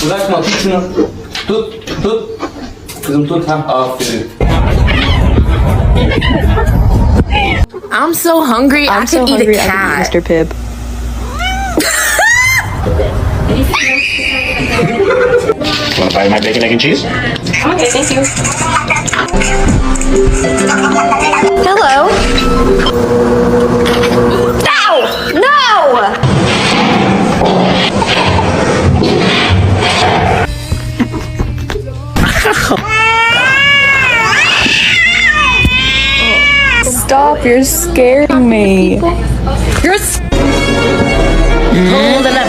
Bırakma, tut şunu. Tut. Kızım tut, ha, aferin. I'm so hungry. I could eat a cat. Mr. Pibb. Want to buy my bacon, egg, and cheese? Okay, thank you. Hello. No! Stop, you're scaring me. You're. Pull the lever.